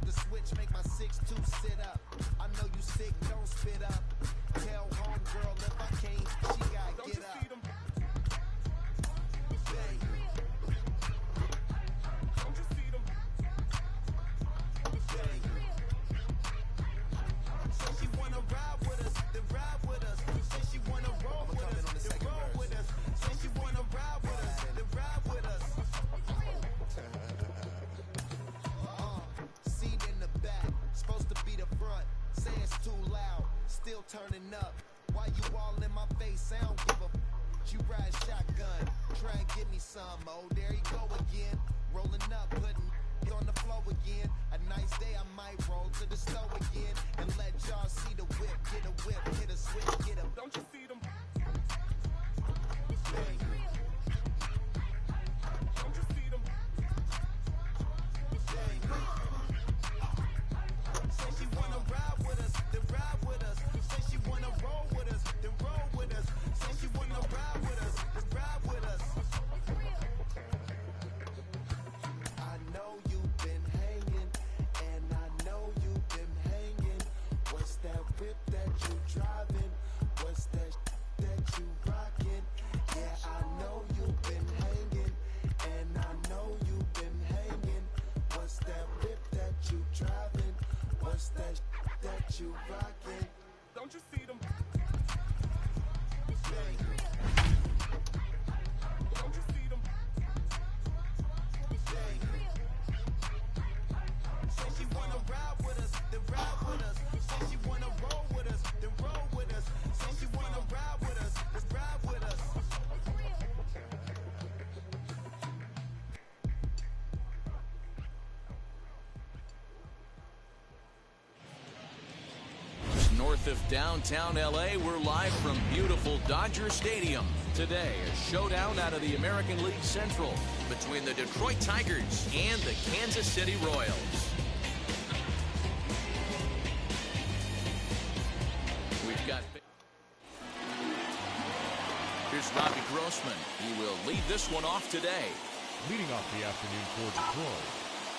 the switch, make my 6'2" sit up. I know you sick, don't spit up. Tell homegirl if I can't, she gotta get up. She wanna ride with us, then ride with us. Say she wanna roll with us, then roll with us. Say she wanna ride with us, then ride with us. Seat in the back, supposed to be the front. Say it's too loud, still turning up. Why you all in my face? I don't give a f. You ride shotgun, try and give me some. Oh, there you go again. Rolling up, putting it on the floor again. A nice day, I might roll to the store again and let y'all see the whip. Get a whip, hit a switch, get a. Don't you see them? Don't you see them? Say she wanna ride with us, then ride with us. Say she wanna roll with us, then roll with us. Say she wanna ride with us, then ride with us. I know you've been hanging, and I know you've been hanging. What's that whip that you driving? What's that that you rocking? Yeah, I know you've been hanging, and I know you've been hanging. What's that whip that you driving? What's that that you rocking? Don't you see them? Don't you see them? Say she wanna ride with us, then ride with us. Say she wanna roll with us, then roll with us. Say she wanna ride with us, then ride with us. North of downtown LA, we're live from beautiful Dodger Stadium. Today, a showdown out of the American League Central between the Detroit Tigers and the Kansas City Royals. We've got... Here's Robbie Grossman. He will lead this one off today. Leading off the afternoon for Detroit.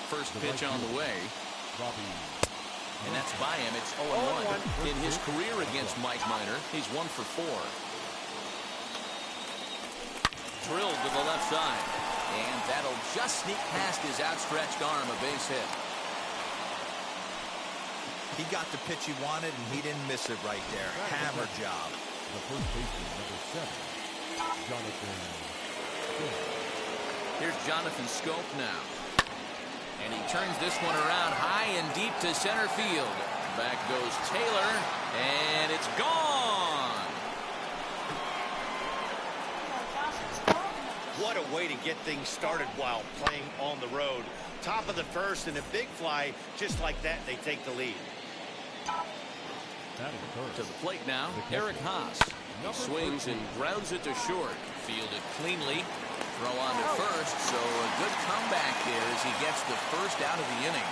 First pitch on the way. Robbie. And that's by him. It's 0-1. In his career against Mike Minor, he's 1 for 4. Drilled to the left side. And that'll just sneak past his outstretched arm, a base hit. He got the pitch he wanted, and he didn't miss it right there. Hammer job. The first baseman, number 7, Jonathan Schoop. Here's Jonathan Schoop now. And he turns this one around high and deep to center field. Back goes Taylor, and it's gone. What a way to get things started while playing on the road. Top of the first and a big fly. Just like that, they take the lead. To the plate now, Eric Haas. He swings and grounds it to short. Fielded cleanly. Throw on to first, so a good comeback there as he gets the first out of the inning.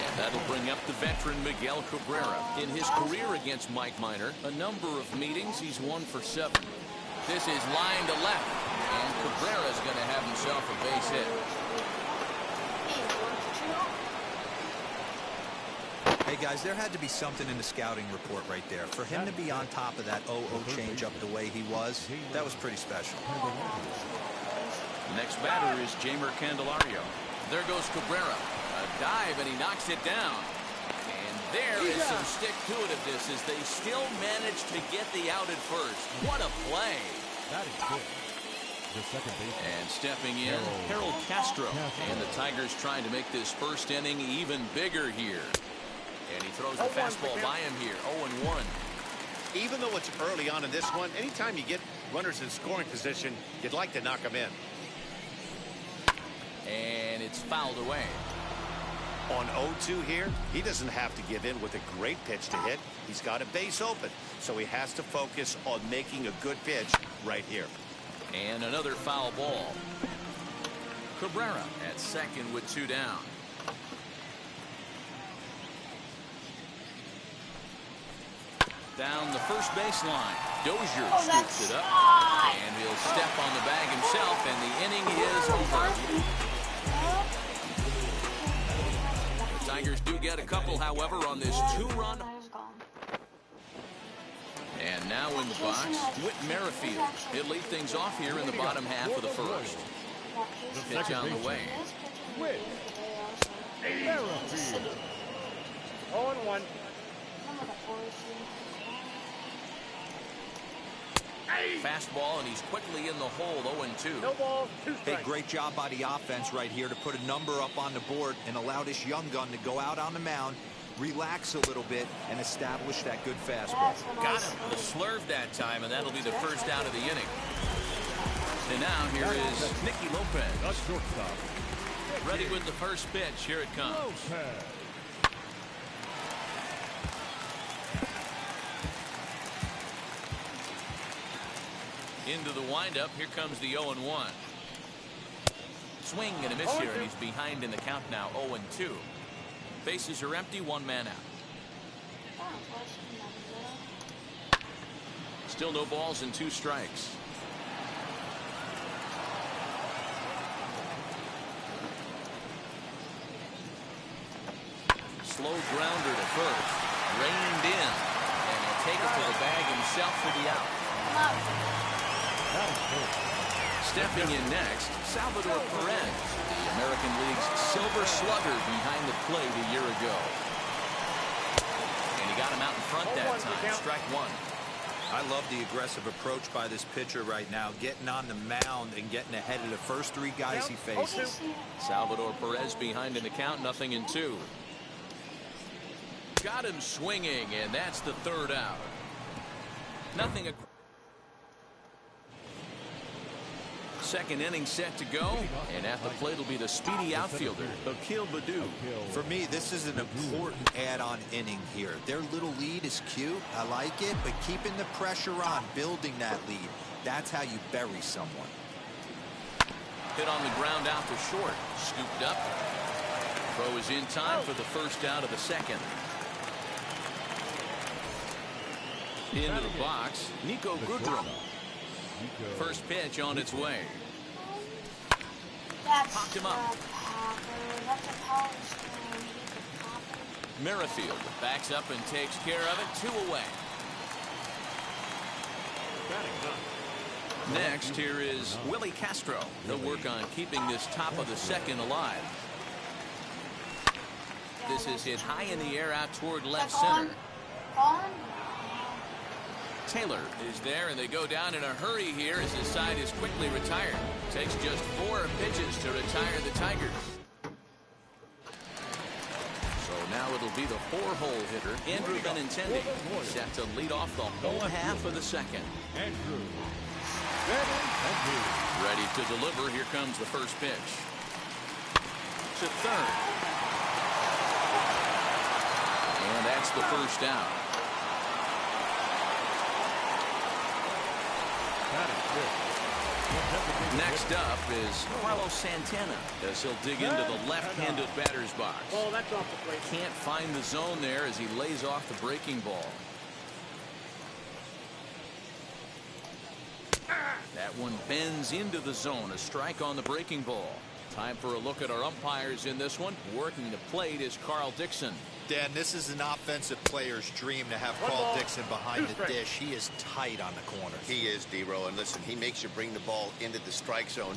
And that'll bring up the veteran Miguel Cabrera. In his career against Mike Minor, a number of meetings, he's 1 for 7. This is line to left, and Cabrera's going to have himself a base hit. Hey, guys, there had to be something in the scouting report right there. For him to be on top of that 0-0 changeup the way he was, that was pretty special. Next batter is Jeimer Candelario. There goes Cabrera. A dive, and he knocks it down. And there is some stick-to-itiveness as they still manage to get the out at first. What a play. That is good. The second baseman. And stepping in, Harold Castro. And the Tigers trying to make this first inning even bigger here. And he throws the fastball by him here, 0-1. Even though it's early on in this one, anytime you get runners in scoring position, you'd like to knock them in. And it's fouled away. On 0-2 here, he doesn't have to give in with a great pitch to hit. He's got a base open, so he has to focus on making a good pitch right here. And another foul ball. Cabrera at second with 2 down. Down the first baseline. Dozier scoops it up, and he'll step on the bag himself, and the inning is over. The Tigers do get a couple, however, on this 2-run. And now in the box, Whit Merrifield. He'll lead things off here in the bottom half of the first. Pitch on the way. Whit Merrifield. 0-1. Fastball, and he's quickly in the hole, 0-2. No balls, 2 Hey, strikes. great job by the offense right here to put a number up on the board and allow this young gun to go out on the mound, relax a little bit, and establish that good fastball. Got him. The slurve that time, and that'll be the first out of the inning. And now here is Nicky The Lopez. shortstop. Ready with the first pitch. Here it comes. Lopez. Into the windup. Here comes the 0-1. Swing and a miss here, and he's behind in the count now, 0-2. Bases are empty, 1 man out. Still no balls and 2 strikes. Slow grounder to first. Reined in. And he'll take it to the bag himself for the out. Stepping in next, Salvador Perez, the American League's Silver Slugger behind the plate a year ago. And he got him out in front that time. Strike 1. I love the aggressive approach by this pitcher right now, getting on the mound and getting ahead of the first 3 guys he faces. Salvador Perez behind in the count, 0-2. Got him swinging, and that's the 3rd out. Nothing. Second inning set to go, and at the plate will be the speedy outfielder, Akil Baddoo. For me, this is an important add-on inning here. Their little lead is cute. I like it, but keeping the pressure on, building that lead, that's how you bury someone. Hit on the ground out to short. Scooped up. Throw is in time for the first out of the second. Into the box, Nico Goodrum. First pitch on its way. Popped him up. Merrifield backs up and takes care of it. 2 away. Next, here is Willie Castro. He'll work on keeping this top of the second alive. This is hit high in the air out toward left center. Taylor is there, and they go down in a hurry here as his side is quickly retired. Takes just 4 pitches to retire the Tigers. So now it'll be the 4-hole hitter, Andrew Benintendi, set to lead off the whole half of the second. Andrew. Ready to deliver. Here comes the first pitch. To third. And that's the first out. Next up is Carlos Santana as he'll dig into the left-handed batter's box. Ball, that's off the plate. Can't find the zone there as he lays off the breaking ball. That one bends into the zone. A strike on the breaking ball. Time for a look at our umpires in this one. Working the plate is Carl Dixon. Dan, this is an offensive player's dream to have Carl Dixon behind the dish. He is tight on the corners. He is, D-Row, and listen, he makes you bring the ball into the strike zone.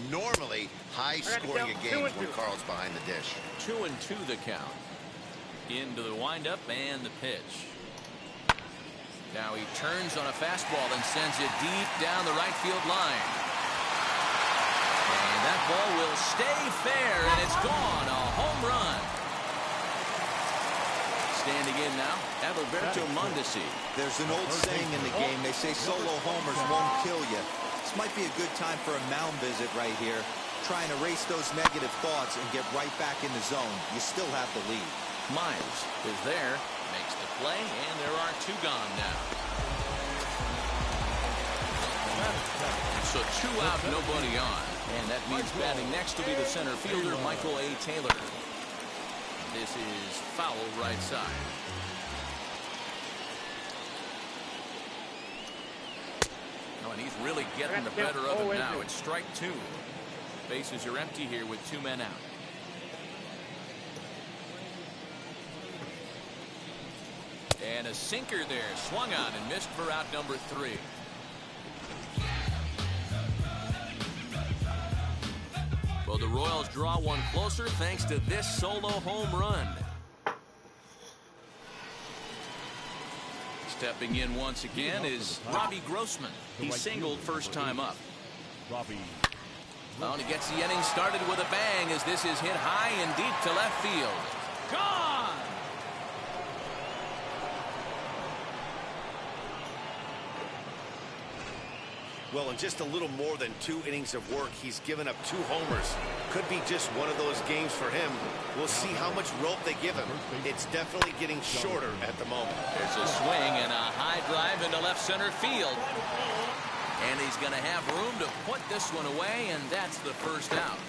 Normally, high-scoring a game when Carl's behind the dish. 2-2 the count. Into the windup and the pitch. Now he turns on a fastball and sends it deep down the right field line. And that ball will stay fair, and it's gone. A home run. Standing in now, Adalberto Mondesi. There's an old saying in the game. They say solo homers won't kill you. This might be a good time for a mound visit right here. Try and erase those negative thoughts and get right back in the zone. You still have the lead. Mize is there, makes the play, and there are 2 gone now. So 2 out, nobody on. And that means batting next to be the center fielder, Michael A. Taylor. This is foul right side. Oh, and he's really getting the better of him now. It's strike 2. Bases are empty here with 2 men out. And a sinker there, swung on and missed for out number 3. Well, the Royals draw one closer thanks to this solo home run. Stepping in once again is Robbie Grossman. He singled first time up. Robbie. Well, and he gets the inning started with a bang as this is hit high and deep to left field. Gone! Well, in just a little more than 2 innings of work, he's given up 2 homers. Could be just one of those games for him. We'll see how much rope they give him. It's definitely getting shorter at the moment. There's a swing and a high drive into left center field. And he's going to have room to put this one away, and that's the first out.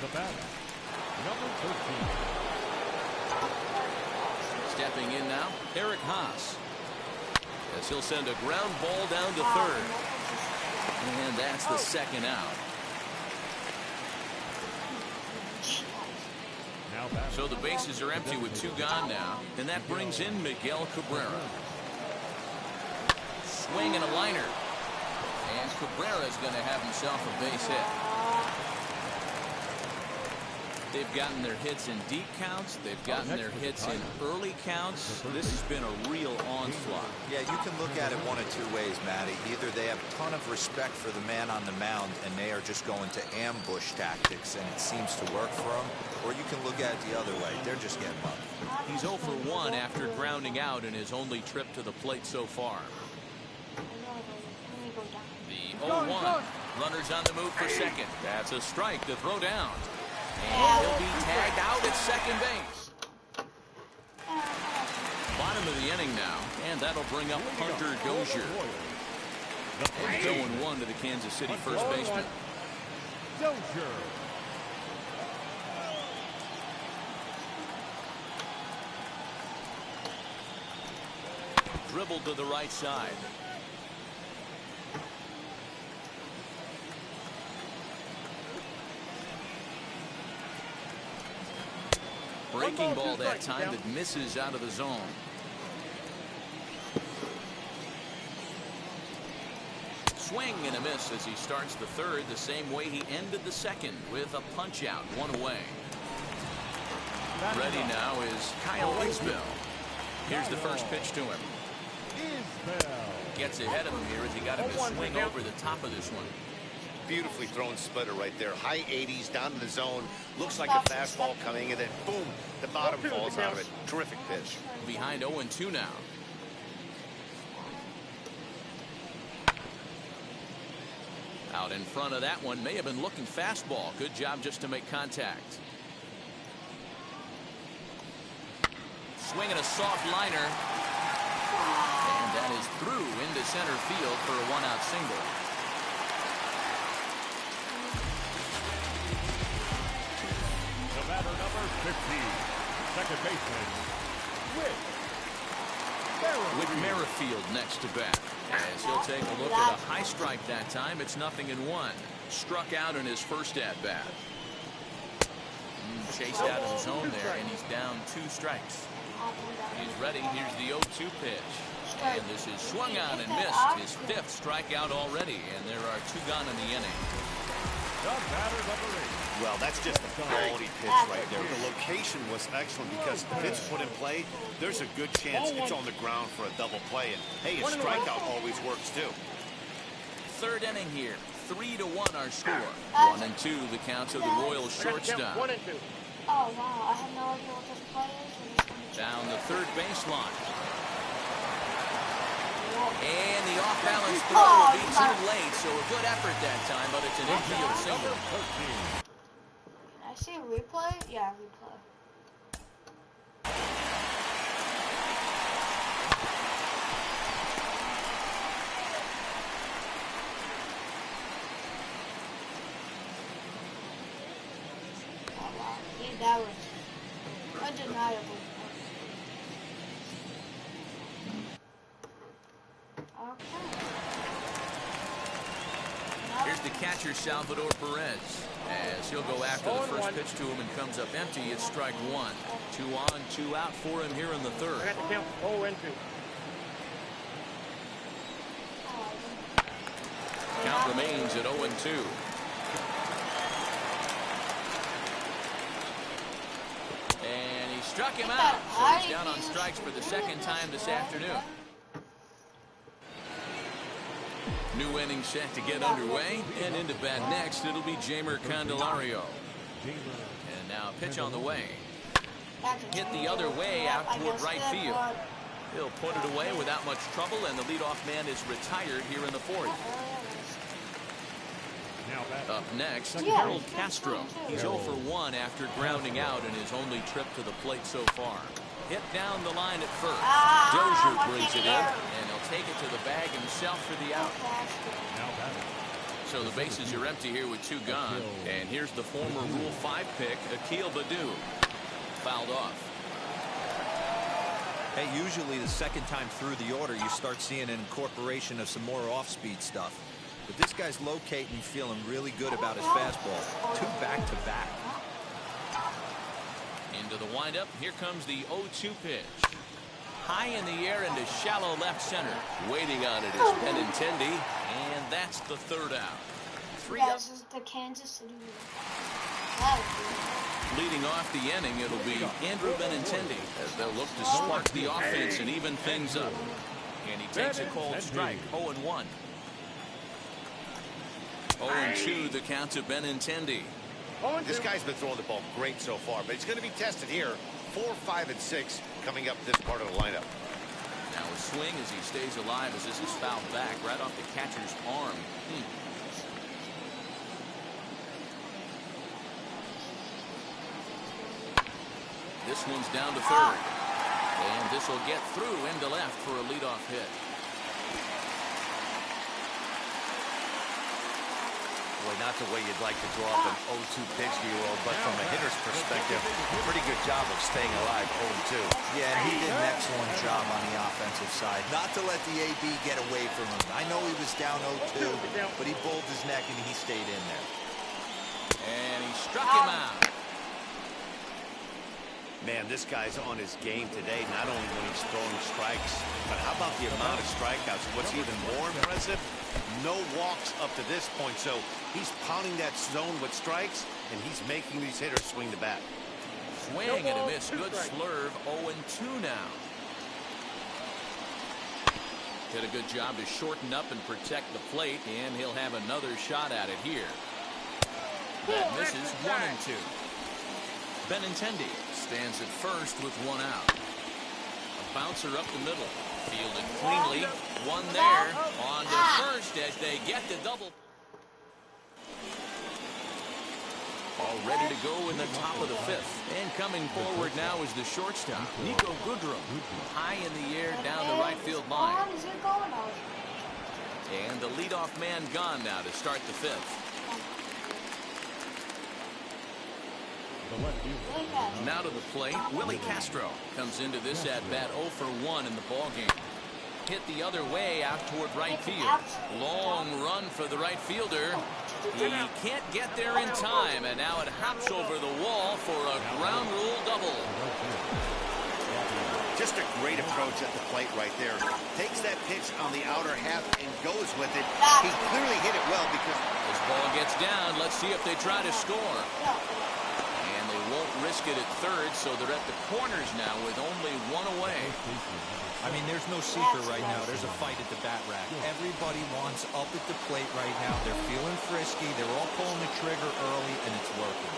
The batter, number 13. Stepping in now, Eric Haas. As he'll send a ground ball down to third. And that's the second out. So the bases are empty with 2 gone now. And that brings in Miguel Cabrera. Swing and a liner. And Cabrera's going to have himself a base hit. They've gotten their hits in deep counts. They've gotten their hits in early counts. This has been a real onslaught. Yeah, you can look at it one of 2 ways, Matty. Either they have a ton of respect for the man on the mound and they are just going to ambush tactics and it seems to work for them. Or you can look at it the other way. They're just getting lucky. He's 0 for 1 after grounding out in his only trip to the plate so far. The 0-1. Runners on the move for second. That's a strike to throw down. And he'll be tagged out at second base. Bottom of the inning now, and that'll bring up Hunter Dozier. 0-1 to the Kansas City first baseman. Dozier. Dribbled to the right side. Breaking ball that time that misses out of the zone. Swing and a miss as he starts the third the same way he ended the second with a punch out, 1 away. Ready now is Kyle Isbell. Here's the first pitch to him. Gets ahead of him here as he got him to swing over the top of this one. Beautifully thrown splitter right there. High 80s down in the zone. Looks like a fastball coming, and then boom, the bottom falls out of it. Terrific pitch. Behind 0-2 now. Out in front of that one, may have been looking fastball. Good job just to make contact. Swinging a soft liner. And that is through into center field for a 1-out single. The batter, number 15, second baseman, Whit Merrifield next to bat. As he'll take a look at a high strike that time. It's 0-1. Struck out in his first at-bat. Chased out of the zone there, and he's down 2 strikes. He's ready. Here's the 0-2 pitch. And this is swung on and missed. His 5th strikeout already, and there are 2 gone in the inning. the batter, number 8. Well, that's just a quality pitch right there. The location was excellent because if it's put in play, there's a good chance it's on the ground for a double play. And hey, a strikeout always works too. Third inning here. 3-1 our score. 1-2 the count to the Royals shortstop. 1-2. Oh wow, I have no idea what this play is. Down the third baseline. And the off-balance throw will be too late, so a good effort that time, but it's an infield single. Can I see a replay? Yeah, replay. Oh wow, yeah, that was undeniable. Okay. catcher Salvador Perez. As he'll go after the first pitch to him and comes up empty, it's strike one. 2 on, 2 out for him here in the third. I got the count. 0-2. Count remains at 0-2. And he struck him out. So he's down on strikes for the second time this afternoon. New inning set to get underway, and into bat next, it'll be Jeimer Candelario. And now pitch on the way. Hit the other way out toward right field. He'll put it away without much trouble, and the leadoff man is retired here in the fourth. Up next, Harold Castro. He's 0 for 1 after grounding out in his only trip to the plate so far. Hit down the line at first. Dozier brings it in, and he'll take it to the bag himself for the out. So the bases are empty here with 2 gone. And here's the former Rule 5 pick, Akil Baddoo. Fouled off. Hey, usually the second time through the order, you start seeing an incorporation of some more off-speed stuff. But this guy's locating, feeling really good about his fastball. 2 back-to-back. Into the windup. Here comes the 0-2 pitch. High in the air into shallow left center. Waiting on it is Benintendi, and that's the third out. 3 This is the Kansas City. Leading off the inning, it'll be Andrew Benintendi as they'll look to spark the offense and even things up. And he takes a cold strike. 0-1. 0-2 the count to Benintendi. This guy's been throwing the ball great so far, but he's going to be tested here. 4, 5, and 6 coming up this part of the lineup. Now a swing as he stays alive as this is fouled back right off the catcher's arm. This one's down to third. And this will get through into left for a leadoff hit. Boy, not the way you'd like to draw up an 0-2 pitch to you, but from a hitter's perspective, pretty good job of staying alive 0-2. Yeah, and he did an excellent job on the offensive side. Not to let the AB get away from him. I know he was down 0-2, but he pulled his neck and he stayed in there. And he struck him out. Man, this guy's on his game today, not only when he's throwing strikes, but how about the amount of strikeouts? What's even more impressive, no walks up to this point. So he's pounding that zone with strikes, and he's making these hitters swing the bat. Swing and a miss. Good slurve. 0-2 now. Did a good job to shorten up and protect the plate, and he'll have another shot at it here. That misses. 1-2. Benintendi stands at first with 1 out. A bouncer up the middle. Fielded cleanly. One there. On to first as they get the double. All ready to go in the top of the 5th. And coming forward now is the shortstop, Niko Goodrum. High in the air down the right field line. And the leadoff man gone now to start the 5th. Now to the plate, Willie Castro comes into this at-bat 0 for 1 in the ballgame. Hit the other way out toward right field. Long run for the right fielder. He can't get there in time, and now it hops over the wall for a ground rule double. Just a great approach at the plate right there. Takes that pitch on the outer half and goes with it. He clearly hit it well because this ball gets down. Let's see if they try to score. Won't risk it at third, so they're at the corners now with only 1 away. I mean, there's no secret right now. There's a fight at the bat rack. Everybody wants up at the plate right now. They're feeling frisky. They're all pulling the trigger early, and it's working.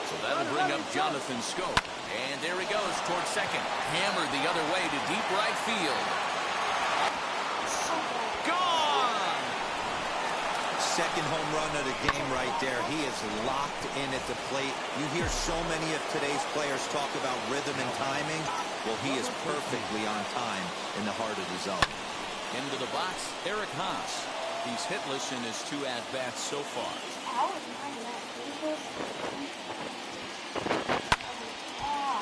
So that'll bring up Jonathan Schoop. And there he goes towards second. Hammered the other way to deep right field. Second home run of the game right there. He is locked in at the plate. You hear so many of today's players talk about rhythm and timing. Well, he is perfectly on time in the heart of the zone. Into the box, Eric Haas. He's hitless in his 2 at-bats so far.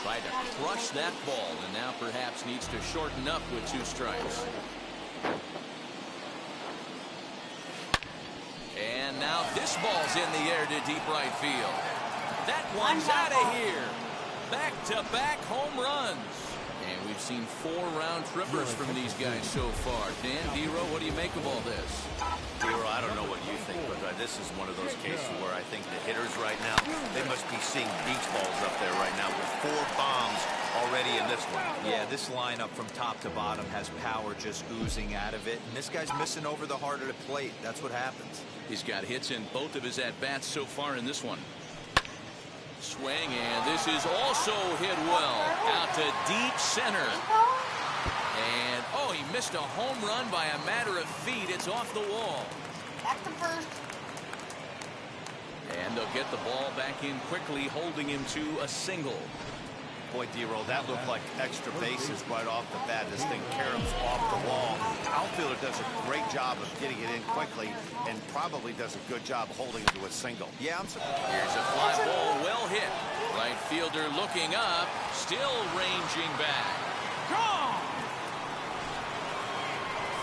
Tried to crush that ball, and now perhaps needs to shorten up with 2 strikes. This ball's in the air to deep right field. That one's out of here. Back-to-back home runs. And we've seen 4 round trippers from these guys so far. Dan, D-Row, what do you make of all this? D-Row, I don't know what you think, but this is one of those cases where I think the hitters right now, they must be seeing beach balls up there right now with 4 bombs already in this one. Yeah, this lineup from top to bottom has power just oozing out of it. And this guy's missing over the heart of the plate. That's what happens. He's got hits in both of his at-bats so far in this one. Swing, and this is also hit well out to deep center. And, oh, he missed a home run by a matter of feet. It's off the wall. Back to first. And they'll get the ball back in quickly, holding him to a single. Boy, D-Roll, that looked like extra bases right off the bat. This thing caroms off the wall. Outfielder does a great job of getting it in quickly and probably does a good job holding it to a single. Yeah, I'm surprised. Here's a fly ball, well hit. Right fielder looking up, still ranging back. Gone!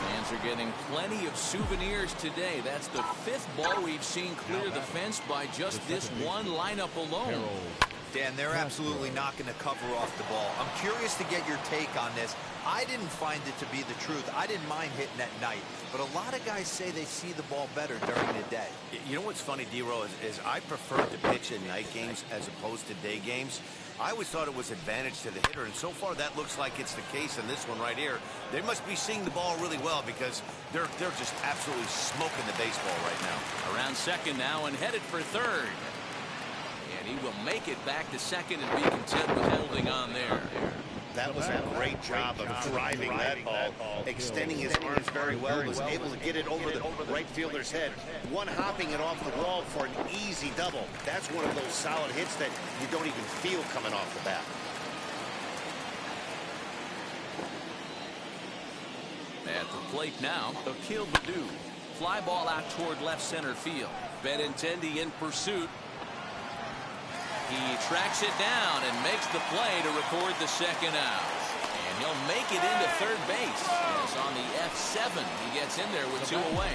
Fans are getting plenty of souvenirs today. That's the 5th ball we've seen clear the fence by just this one lineup alone. Dan, they're absolutely not going to cover off the ball. I'm curious to get your take on this. I didn't find it to be the truth. I didn't mind hitting at night, but a lot of guys say they see the ball better during the day. You know what's funny, D-Roll, is I prefer to pitch in night games as opposed to day games. I always thought it was advantage to the hitter, and so far that looks like it's the case in this one right here. They must be seeing the ball really well because they're just absolutely smoking the baseball right now. Around second now and headed for third. And he will make it back to second and be content with holding on there. That was a great job of driving that ball, extending his arms very well. He was able to get it over the right fielder's head, one-hopping it off the wall for an easy double. That's one of those solid hits that you don't even feel coming off the bat. At the plate now, Akil Baddoo. Fly ball out toward left center field. Benintendi in pursuit. He tracks it down and makes the play to record the second out. And he'll make it into third base. As on the F7, he gets in there with 2 away.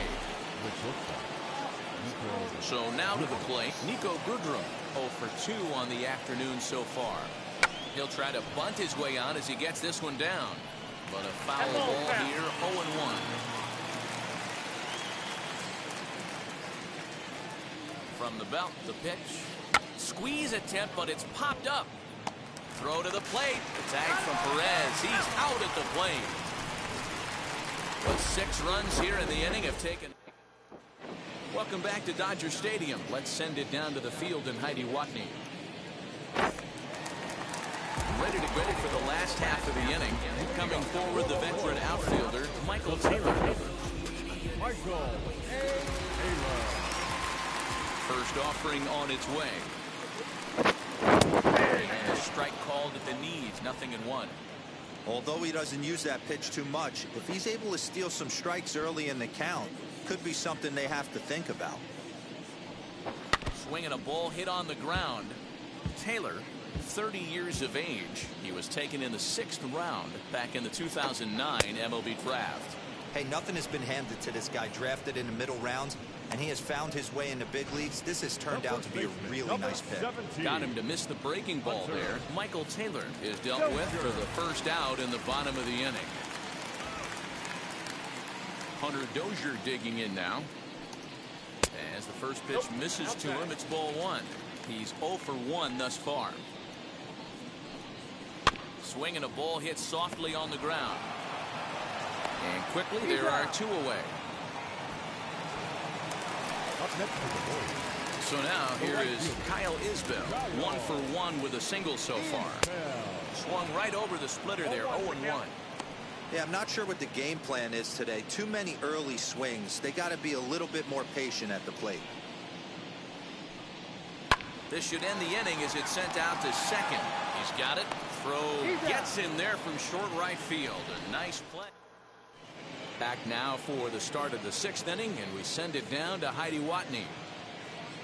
So now to the plate, Niko Goodrum, 0 for 2 on the afternoon so far. He'll try to bunt his way on as he gets this one down. But a foul ball here, 0-1. From the belt, the pitch. Squeeze attempt, but it's popped up. Throw to the plate. The tag from Perez. He's out at the plate. But 6 runs here in the inning have taken. Welcome back to Dodger Stadium. Let's send it down to the field in Heidi Watney. Ready for the last half of the inning. Coming forward, the veteran outfielder, Michael Taylor. Michael Taylor. First offering on its way. And a strike called at the knees, 0-1. Although he doesn't use that pitch too much, if he's able to steal some strikes early in the count, could be something they have to think about. Swinging a ball hit on the ground. Taylor, 30 years of age. He was taken in the 6th round back in the 2009 MLB draft. Hey, nothing has been handed to this guy. Drafted in the middle rounds, and he has found his way into big leagues. This has turned out to be a really nice pick. Got him to miss the breaking ball there. Michael Taylor is dealt with for the first out in the bottom of the inning. Hunter Dozier digging in now. As the first pitch misses to him, it's ball 1. He's 0 for 1 thus far. Swinging a ball hit softly on the ground. And quickly there are 2 away. So now here is Kyle Isbell, 1 for 1 with a single so far. Swung right over the splitter there, 0-1. Yeah, I'm not sure what the game plan is today. Too many early swings. They got to be a little bit more patient at the plate. This should end the inning as it's sent out to second. He's got it. Throw gets in there from short right field. A nice play. Back now for the start of the 6th inning, and we send it down to Heidi Watney.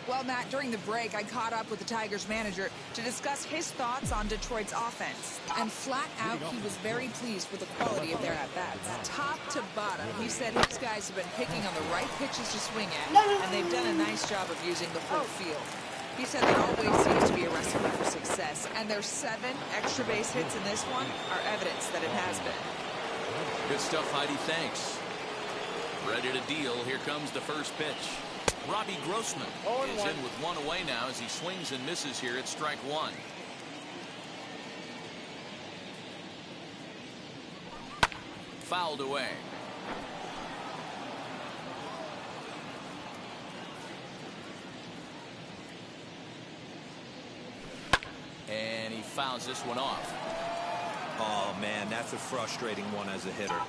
Well, Matt, during the break, I caught up with the Tigers manager to discuss his thoughts on Detroit's offense. And flat out, he was very pleased with the quality of their at-bats. Top to bottom, he said his guys have been picking on the right pitches to swing at, and they've done a nice job of using the full field. He said there always seems to be a recipe for success, and their 7 extra base hits in this one are evidence that it has been. Good stuff, Heidi. Thanks. Ready to deal. Here comes the first pitch. Robbie Grossman is in with 1 away now as he swings and misses here at strike 1. Fouled away. And he fouls this one off. Oh, man, that's a frustrating one as a hitter.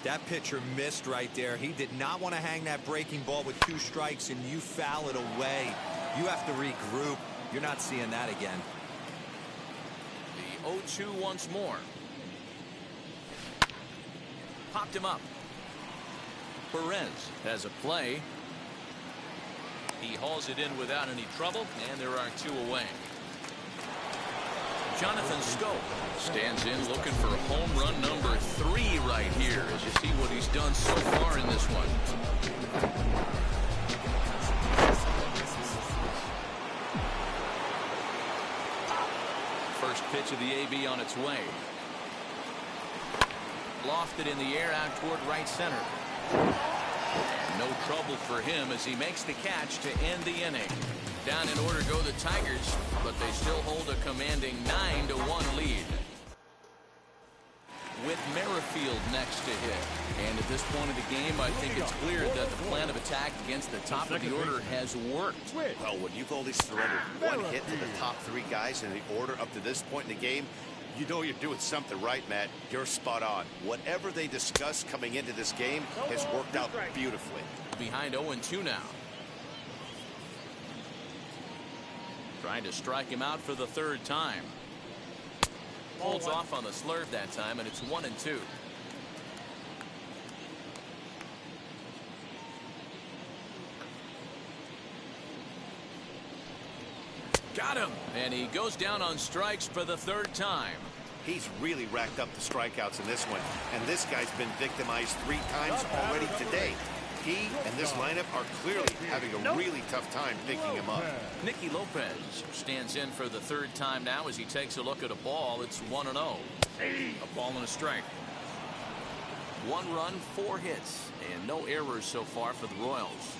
That pitcher missed right there. He did not want to hang that breaking ball with 2 strikes, and you foul it away. You have to regroup. You're not seeing that again. The 0-2 once more. Popped him up. Perez has a play. He hauls it in without any trouble, and there are 2 away. Jonathan Schoop stands in looking for home run number 3 right here as you see what he's done so far in this one. First pitch of the AB on its way. Lofted in the air out toward right center. And no trouble for him as he makes the catch to end the inning. Down in order go the Tigers, but they still hold a commanding 9-1 lead. With Merrifield next to hit. And at this point of the game, I think it's clear that the plan of attack against the top of the order has worked. Well, when you've only surrendered 1 hit to the top 3 guys in the order up to this point in the game, you know you're doing something right, Matt. You're spot on. Whatever they discussed coming into this game has worked out beautifully. Behind 0-2 now. Trying to strike him out for the 3rd time. Holds off on the slurve that time, and it's 1-2. Got him, and he goes down on strikes for the 3rd time. He's really racked up the strikeouts in this one, and this guy's been victimized 3 times already today. He and this lineup are clearly having a really tough time picking him up. Nicky Lopez stands in for the 3rd time now as he takes a look at a ball. It's 1-0. A ball and a strike. 1 run, 4 hits, and no errors so far for the Royals.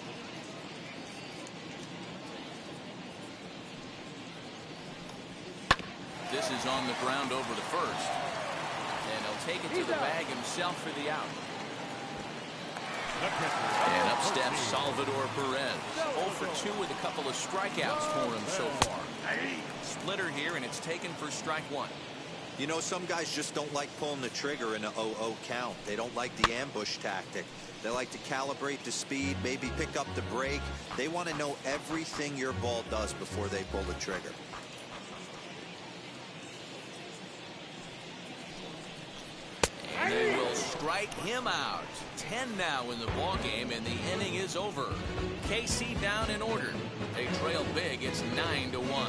This is on the ground over to first. And he'll take it to the bag himself for the out. And up steps Salvador Perez. 0 for 2 with a couple of strikeouts for him so far. Splitter here, and it's taken for strike 1. You know, some guys just don't like pulling the trigger in a 0-0 count. They don't like the ambush tactic. They like to calibrate the speed, maybe pick up the break. They want to know everything your ball does before they pull the trigger. And they will strike him out. 10 now in the ball game, and the inning is over. KC down in order. They trail big. It's 9-1.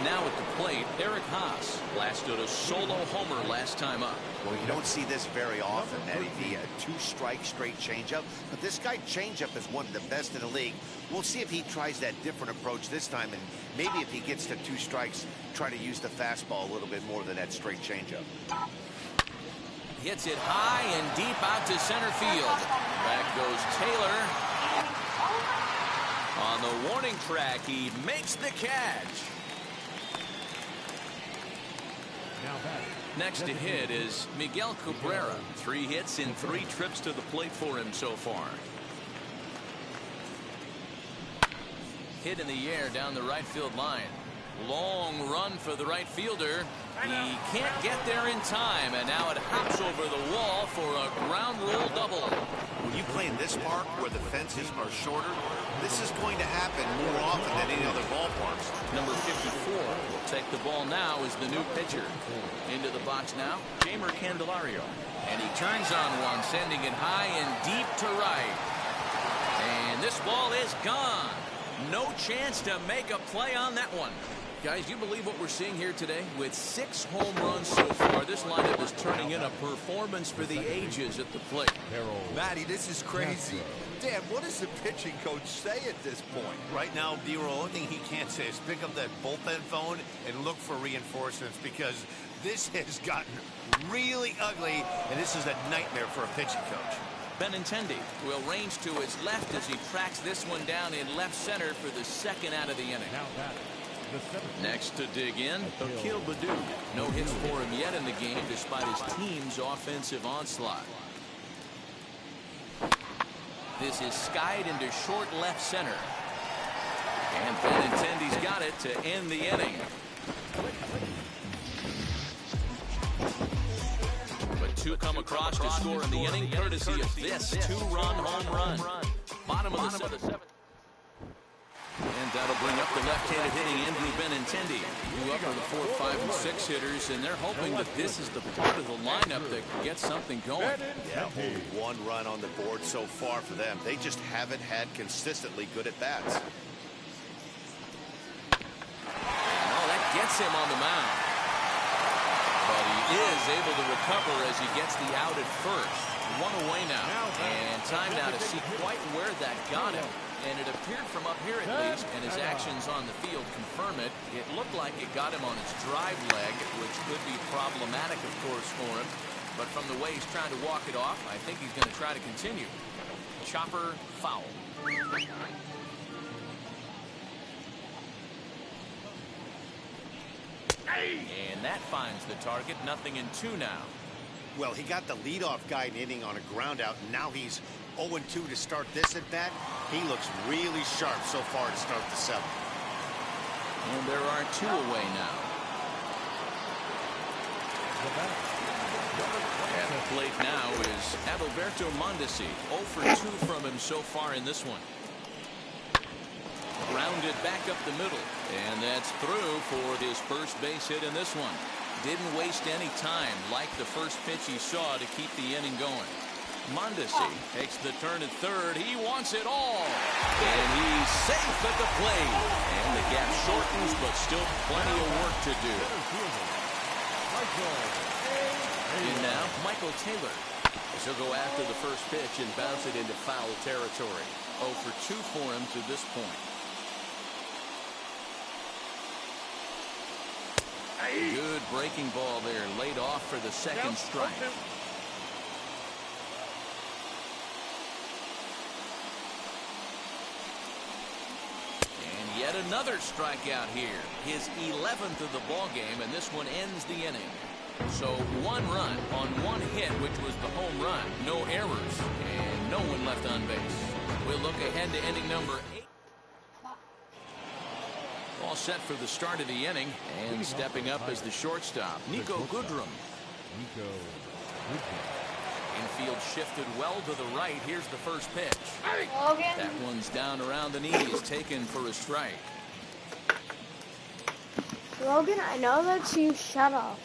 Now at the plate, Eric Haas blasted a solo homer last time up. Well, you don't see this very often, Eddie V. A 2-strike straight changeup. But this guy changeup is one of the best in the league. We'll see if he tries that different approach this time. And maybe if he gets to 2 strikes, try to use the fastball a little bit more than that straight changeup. Hits it high and deep out to center field. Back goes Taylor. On the warning track, he makes the catch. Next to hit is Miguel Cabrera. 3 hits in 3 trips to the plate for him so far. Hit in the air down the right field line. Long run for the right fielder. He can't get there in time, and now it hops over the wall for a ground rule double. When you play in this park where the fences are shorter, this is going to happen more often than any other ballparks. Number 54 will take the ball now as the new pitcher. Into the box now, Jeimer Candelario. And he turns on one, sending it high and deep to right. And this ball is gone. No chance to make a play on that one. Guys, you believe what we're seeing here today? With 6 home runs so far, this lineup is turning in a performance for the ages at the plate. Matty, this is crazy. Dan, what does the pitching coach say at this point? Right now, D-Roll, the only thing he can't say is pick up that bullpen phone and look for reinforcements, because this has gotten really ugly, and this is a nightmare for a pitching coach. Benintendi will range to his left as he tracks this one down in left center for the second out of the inning. Next to dig in, Akil Baddoo. No hits for him yet in the game despite his team's offensive onslaught. This is skied into short left center. And Benintendi's got it to end the inning. But 2 come across to score in the inning courtesy of this 2-run home run. Bottom of the 7th. And that'll bring up the left-handed hitting Andrew Benintendi. Who up are the 4, 5, and 6 hitters, and they're hoping that this is the part of the lineup that can get something going. Yeah, only 1 run on the board so far for them. They just haven't had consistently good at-bats. Oh, that gets him on the mound. But he is able to recover as he gets the out at first. 1 away now. And time now to see quite where that got him. And it appeared from up here at least, and his actions on the field confirm it. It looked like it got him on his drive leg, which could be problematic, of course, for him. But from the way he's trying to walk it off, I think he's going to try to continue. Chopper foul. And that finds the target. 0-2 now. Well, he got the leadoff guy in inning on a ground out, and now he's 0-2 to start this at bat. He looks really sharp so far to start the 7th. And there are 2 away now. At the plate now is Adalberto Mondesi. 0 for 2 from him so far in this one. Grounded back up the middle, and that's through for his first base hit in this one. Didn't waste any time like the first pitch he saw to keep the inning going. Mondesi takes the turn at third. He wants it all. And he's safe at the plate. And the gap shortens, but still plenty of work to do. And now, Michael Taylor. He'll go after the first pitch and bounce it into foul territory. 0 for 2 for him to this point. Good breaking ball there, laid off for the second strike. And yet another strikeout here. His 11th of the ball game, and this one ends the inning. So 1 run on 1 hit, which was the home run. No errors, and no one left on base. We'll look ahead to inning number 8. All set for the start of the inning, and stepping up as the shortstop, Niko Goodrum. Infield shifted well to the right. Here's the first pitch. That one's down around the knees, taken for a strike. Logan, I know that's you. Shut up.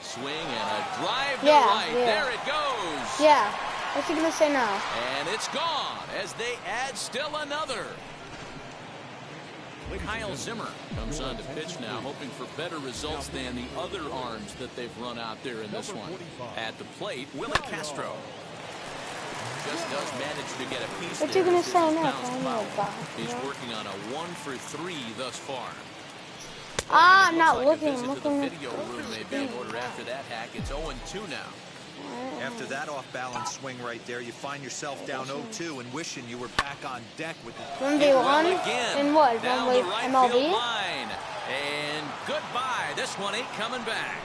Swing and a drive to right. Yeah. There it goes. Yeah. What's he gonna say now? And it's gone as they add still another. Kyle Zimmer comes on to pitch now, hoping for better results than the other arms that they've run out there in this one. At the plate, Willie Castro. Just does manage to get a piece What there. you gonna say now? He's working on a 1 for 3 thus far. I'm not Like looking. a visit I'm to the looking. video room may be in order after that hack. It's 0-2 now. After that off-balance swing right there, you find yourself down 0-2 and wishing you were back on deck with the 1v1 in what? Down One the with right MLB? field line. And goodbye. This one ain't coming back.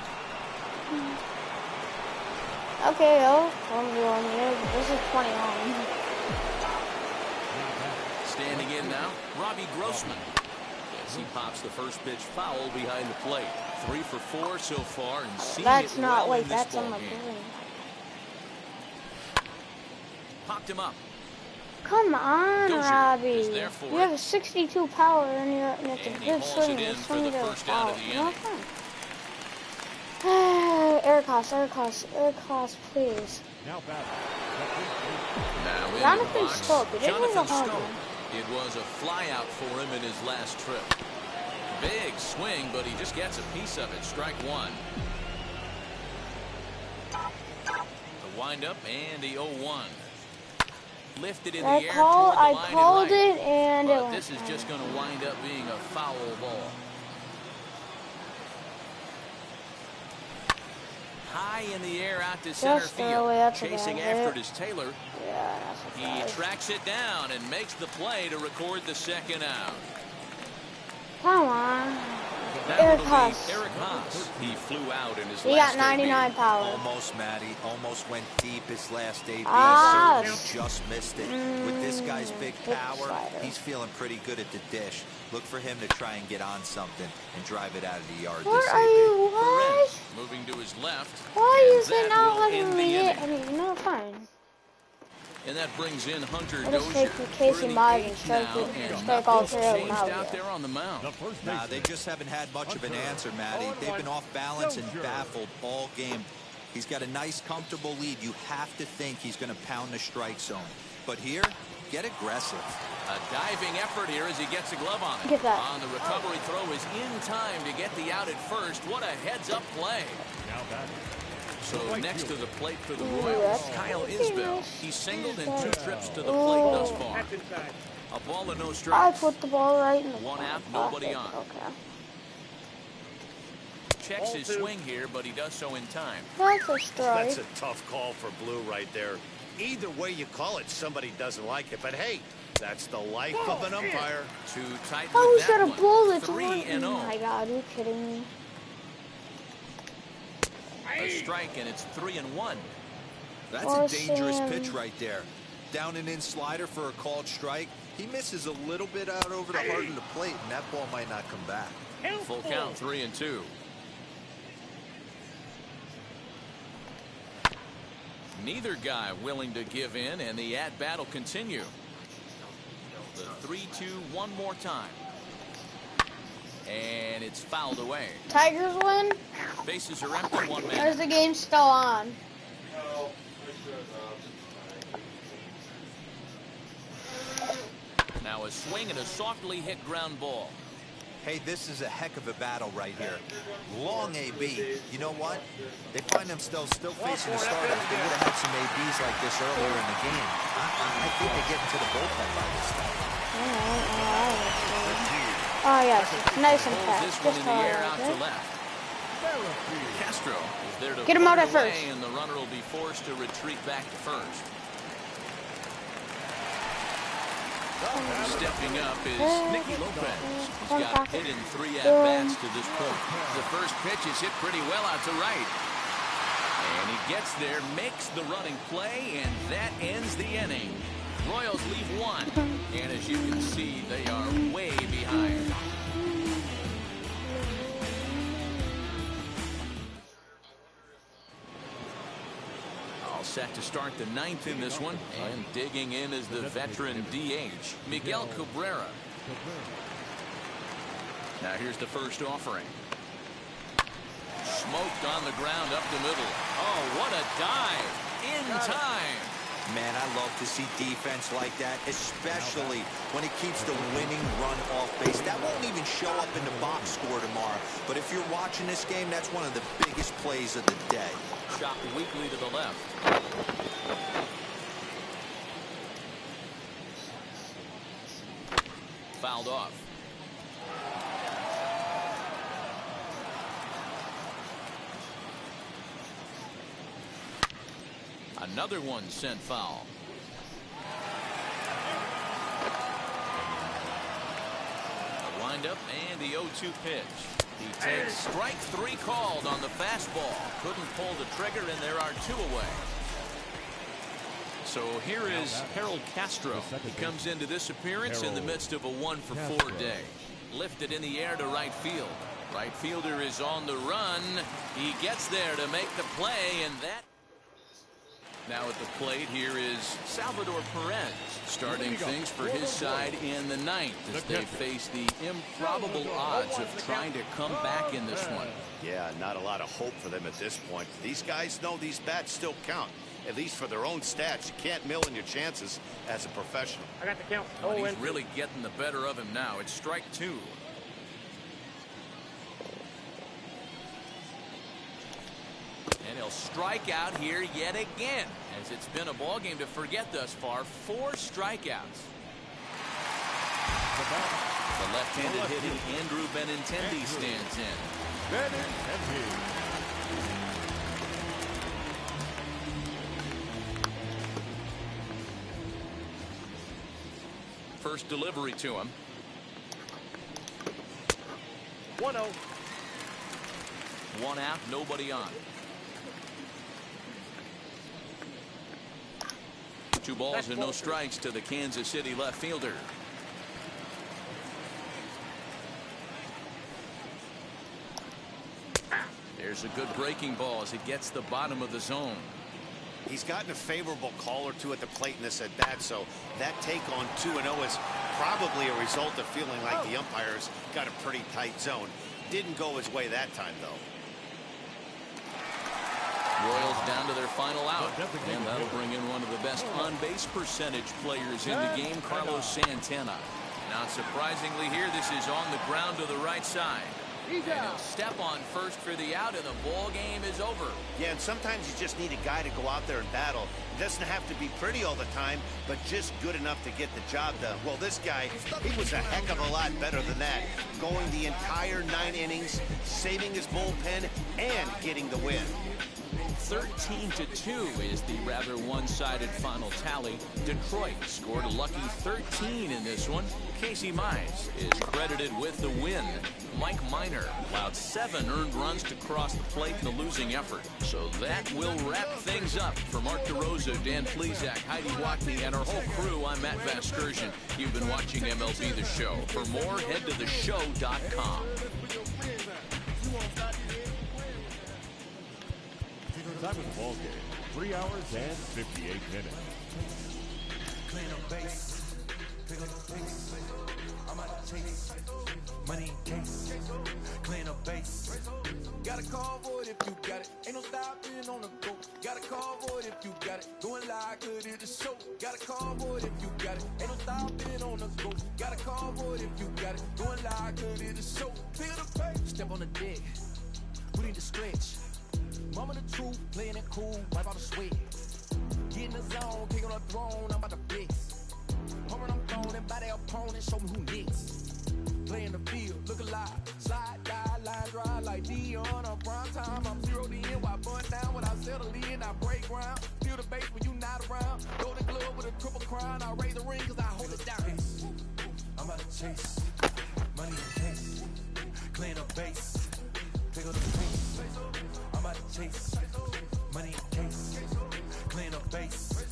Okay, 1v1. Yeah, this is 21. Standing in now, Robbie Grossman. as he pops the first pitch foul behind the plate. 3 for 4 so far, and seeing That's it not, well wait, in this that's on ball my game. brain. Popped him up. Come on, Dozier Robbie. is there for You have it. a 62 power and it's And a he good hauls swing. it in You for swing the it out. first out of the No inning. fun. Ericos, please. Now batting. Now in Jonathan the box, Stope. He didn't Jonathan have a hard Stope. one. It was a fly out for him in his last trip. Big swing, but he just gets a piece of it. Strike one. The windup and the 0-1. Lifted in the air toward the line I and called right. it and it But went this is fine. just going to wind up being a foul ball. High in the air out to center Just field. throw it up to Chasing that after hit. it is Taylor. Yeah, that's a He five. tracks it down and makes the play to record the second out. Come on. That Eric will be Haas. Eric Haas. He flew out in his He last got AB. 99 power. Almost, Matty. Almost went deep his last AB. Ah. Certainly just missed it. With this guy's big Big power, slider. he's feeling pretty good at the dish. Look for him to try and get on something and drive it out of the yard What this are AB. you? What? Perez moving to his left. Why and is it that not will letting end the me hit? inning. I mean, no, fine. And that brings in Hunter I'll just Dozier. take the Casey We're in the Mize and eighth strike now, it- and strike all nothing's three of them changed out, out yeah. there on the mound. The first Nah, baseman. they just haven't had much of an answer, Matty. They've been off balance and Dozier. baffled all game. He's got a nice, comfortable lead. You have to think he's going to pound the strike zone. But here, get aggressive. A diving effort here as he gets a glove on it. Get that. On the recovery throw is in time to get the out at first. What a heads-up play. Now batting. So next to the plate for the Ooh, Royals, that's Kyle pretty Isbell. nice. He's singled in 2 trips to the plate thus far. That's inside. A ball and no I strikes. put the ball right in the One front out, nobody pocket. on. Okay. Checks his swing here, but he does so in time. That's a strike. That's a tough call for Blue right there. Either way you call it, somebody doesn't like it. But hey, that's the life of an umpire. Too tight How with is that that a one. ball that's 3-0. Oh my god, are you kidding me? A strike, and it's 3-1. That's Or a dangerous Sam. pitch right there. Down and in slider for a called strike. He misses a little bit out over the heart of the plate, and that ball might not come back. Full count, 3-2. Neither guy willing to give in, and the at-bat will continue. The 3-2 one more time. And it's fouled away. Tigers win? Bases are empty, 1 Or man. is the game still on? Now a swing and a softly hit ground ball. Hey, this is a heck of a battle right here. Long AB. You know what? They find themselves still facing a starter. If they would have had some ABs like this earlier in the game, I think they get into the bullpen by this time. Oh yes, nice and Holds fast. this one Just in how the I air like out it. to left. Castro is there to Get him out put at it away, first. and the runner will be forced to retreat back to first. Stepping up is Nicky Lopez. He's got hit in 3 at-bats to this point. The first pitch is hit pretty well out to right. And he gets there, makes the running play, and that ends the inning. Royals leave 1. And as you can see, they are way behind. All set to start the 9th in this one. And digging in is the veteran DH, Miguel Cabrera. Now here's the first offering. Smoked on the ground up the middle. Oh, what a dive. In time. Man, I love to see defense like that, especially when it keeps the winning run off base. That won't even show up in the box score tomorrow. But if you're watching this game, that's one of the biggest plays of the day. Chopped weakly to the left. Fouled off. Another one sent foul. A windup and the 0-2 pitch. He takes strike 3 called on the fastball. Couldn't pull the trigger, and there are 2 away. So here is Harold Castro. He comes into this appearance in the midst of a 1-for-4 day. Lifted in the air to right field. Right fielder is on the run. He gets there to make the play, and that. Now at the plate here is Salvador Perez, starting things for his side in the ninth as they face the improbable odds of trying to come back in this one. Yeah, not a lot of hope for them at this point. These guys know these bats still count, at least for their own stats. You can't mill in your chances as a professional. I got the count. And he's really getting the better of him now. It's strike two. And he'll strike out here yet again, as it's been a ball game to forget thus far. 4 strikeouts. The left-handed hitting Andrew Benintendi stands in. First delivery to him. 1-0. 1 out, nobody on. 2 balls and no strikes to the Kansas City left fielder. There's a good breaking ball as it gets the bottom of the zone. He's gotten a favorable call or two at the plate in this at bat, so that take on 2-0 is probably a result of feeling like the umpires got a pretty tight zone. Didn't go his way that time, though. Royals down to their final out, and that'll bring in one of the best on-base percentage players in the game, Carlos Santana. Not surprisingly here, this is on the ground to the right side. And he'll step on first for the out, and the ball game is over. Yeah, and sometimes you just need a guy to go out there and battle. It doesn't have to be pretty all the time, but just good enough to get the job done. Well, this guy, he was a heck of a lot better than that. Going the entire 9 innings, saving his bullpen, and getting the win. 13-2 is the rather one-sided final tally. Detroit scored a lucky 13 in this one. Casey Mize is credited with the win. Mike Minor allowed 7 earned runs to cross the plate in the losing effort. So that will wrap things up. For Mark DeRosa, Dan Plesac, Heidi Wackney, and our whole crew, I'm Matt Vasgersian. You've been watching MLB The Show. For more, head to theshow.com. Time of the ball game, 3 hours and 58 minutes. Clean up base, pick up the pace. I'm out of chase, money in case. Clean up base. Got a call for it if you got it. Ain't no stopping on the go. Got a call for it if you got it. Going live, good at the show. Got a call for it if you got it. Ain't no stopping on the go. Got a call for it if you got it. Going live, good at the show. Pick up the pace. Step on the deck. We need to stretch. Mama the truth, playing it cool, wipe out the sweat. Get in the zone, kick on the throne, I'm about to blitz. Homing, I'm throwing by their opponent, show me who next. Play in the field, look alive. Slide, die, line drive like Dion on prime time. I'm 0 to end, while bun down when I settle in, I break ground. Steal the base when you not around. Golden glove with a triple crown, I raise the ring cause I hold it down. I'm out to chase, money in case. Clean up base, pick up the pace. I'm out to chase, money in case. Clean up base.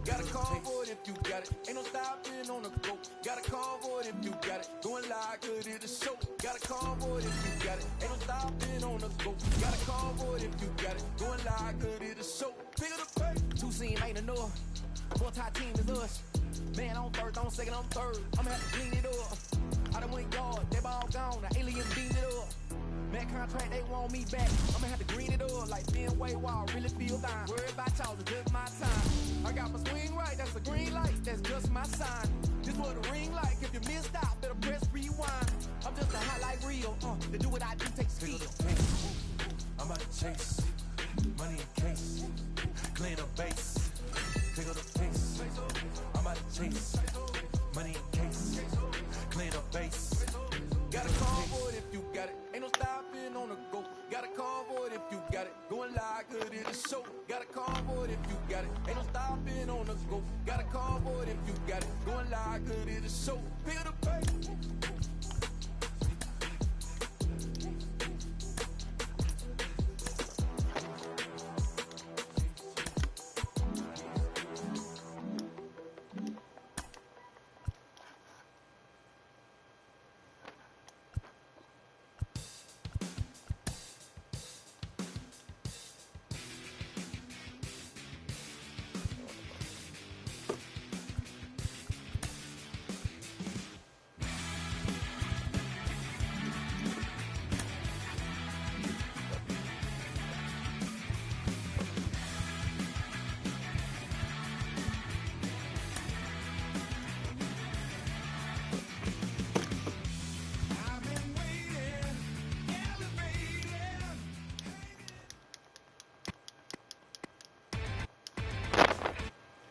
Got a call for it if you got it. Ain't no stopping on the go. Got a call for it if you got it. Going live, good at the show. Got a call for it if you got it. Ain't no stopping on the go. Got a call for it if you got it. Going live, good at the show. Pick up the pace. 2 scene ain't enough. 4-tie team is us. Man on first, on second, on third. I'ma have to clean it up. I done went yard, they ball gone. The alien beamed it up. Man contract, they want me back. I'ma have to green it up like Fenway Wall. Really feel fine. Worried about y'all, it's just my time. I got my swing right, that's a green light. That's just my sign. This what a ring like. If you missed out, better press rewind. I'm just a highlight reel. To do what I do takes skill. I'm out to chase, money in case. Clean up base, pick up the pace. I'm out to chase, money in case. Clean up base. Got a call for it if you got it. Ain't no stopping on the go. Got a call for it if you got it. Going live, good at the show. Got a call for it if you got it. Ain't no stopping on the go. Got a call for it if you got it. Going live, good at the show. Pick up the pace.